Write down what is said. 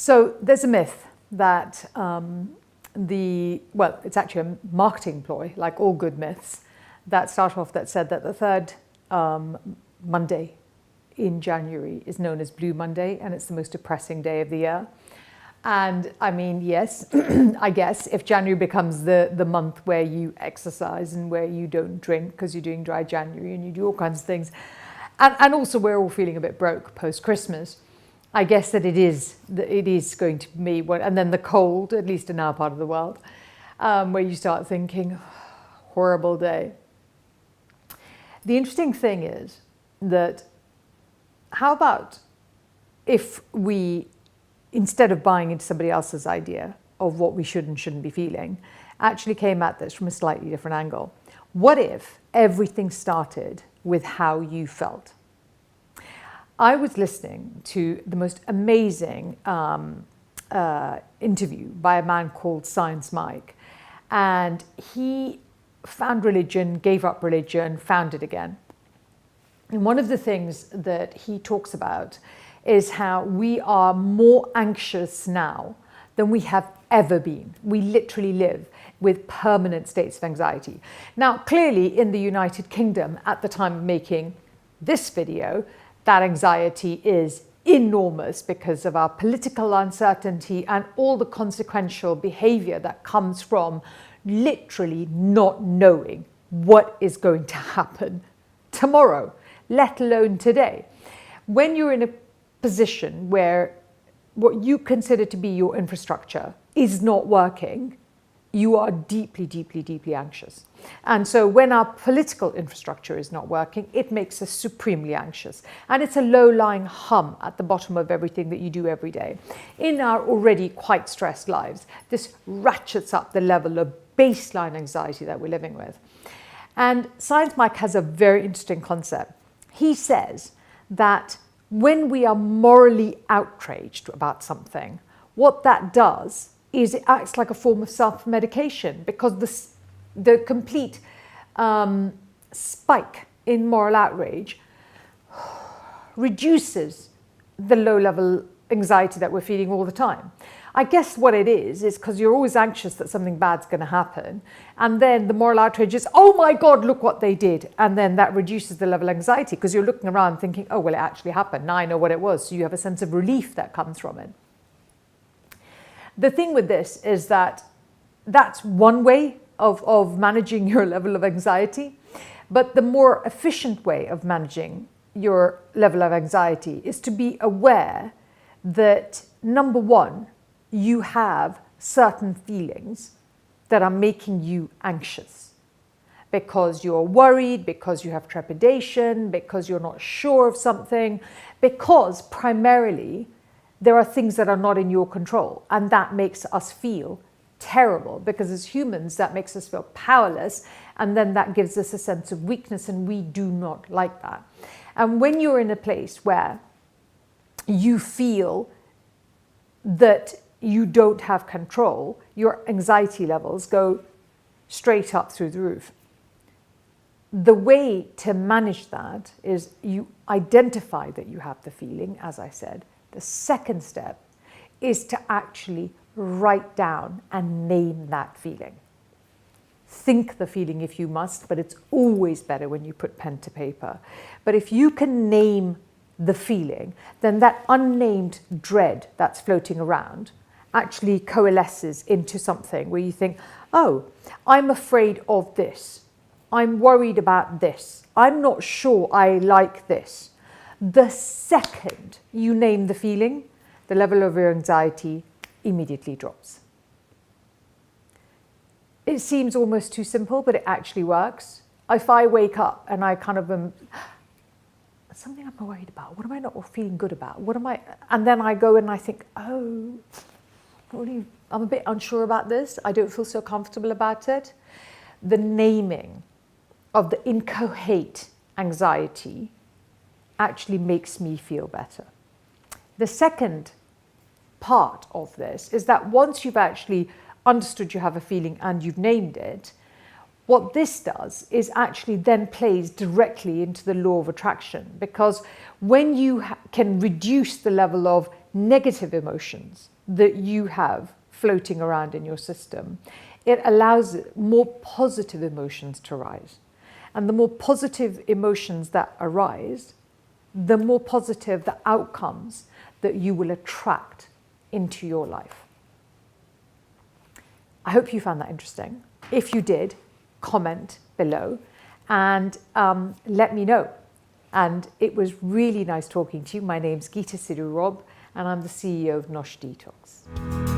So there's a myth that it's actually a marketing ploy, like all good myths, that start off that said that the third Monday in January is known as Blue Monday, and it's the most depressing day of the year. And I mean, yes, I guess if January becomes the month where you exercise and where you don't drink because you're doing dry January and you do all kinds of things, and also we're all feeling a bit broke post-Christmas, I guess that it is going to be what, and then the cold, at least in our part of the world, where you start thinking, horrible day. The interesting thing is that how about if we, instead of buying into somebody else's idea of what we should and shouldn't be feeling, actually came at this from a slightly different angle? What if everything started with how you felt? I was listening to the most amazing interview by a man called Science Mike, and he found religion, gave up religion, found it again. And one of the things that he talks about is how we are more anxious now than we have ever been. We literally live with permanent states of anxiety. Now, clearly in the United Kingdom, at the time of making this video, that anxiety is enormous because of our political uncertainty and all the consequential behavior that comes from literally not knowing what is going to happen tomorrow, let alone today. When you're in a position where what you consider to be your infrastructure is not working, you are deeply, deeply, deeply anxious. And so when our political infrastructure is not working, it makes us supremely anxious. And it's a low-lying hum at the bottom of everything that you do every day. In our already quite stressed lives, this ratchets up the level of baseline anxiety that we're living with. And Science Mike has a very interesting concept. He says that when we are morally outraged about something, what that does is it acts like a form of self-medication, because the complete spike in moral outrage reduces the low-level anxiety that we're feeling all the time. I guess what it is because you're always anxious that something bad's going to happen, and then the moral outrage is, oh my God, look what they did, and then that reduces the level of anxiety because you're looking around thinking, oh well, it actually happened, now I know what it was, so you have a sense of relief that comes from it. The thing with this is that that's one way of managing your level of anxiety, but the more efficient way of managing your level of anxiety is to be aware that, number one, you have certain feelings that are making you anxious because you're worried, because you have trepidation, because you're not sure of something, because primarily there are things that are not in your control, and that makes us feel terrible, because as humans that makes us feel powerless, and then that gives us a sense of weakness, and we do not like that. And when you're in a place where you feel that you don't have control, your anxiety levels go straight up through the roof. The way to manage that is you identify that you have the feeling, as I said. The second step is to actually write down and name that feeling. Think the feeling if you must, but it's always better when you put pen to paper. But if you can name the feeling, then that unnamed dread that's floating around actually coalesces into something where you think, oh, I'm afraid of this. I'm worried about this. I'm not sure I like this. The second you name the feeling, the level of your anxiety immediately drops. It seems almost too simple, but it actually works. If I wake up and I kind of am, something I'm worried about, what am I not feeling good about? What am I, and then I go and I think, oh, I'm a bit unsure about this. I don't feel so comfortable about it. The naming of the inchoate anxiety actually makes me feel better. The second part of this is that once you've actually understood you have a feeling and you've named it, what this does is actually then plays directly into the law of attraction, because when you can reduce the level of negative emotions that you have floating around in your system, it allows more positive emotions to rise. And the more positive emotions that arise, the more positive the outcomes that you will attract into your life. I hope you found that interesting. If you did, comment below and let me know. And it was really nice talking to you. My name's Geeta Sidhu-Robb and I'm the CEO of Nosh Detox.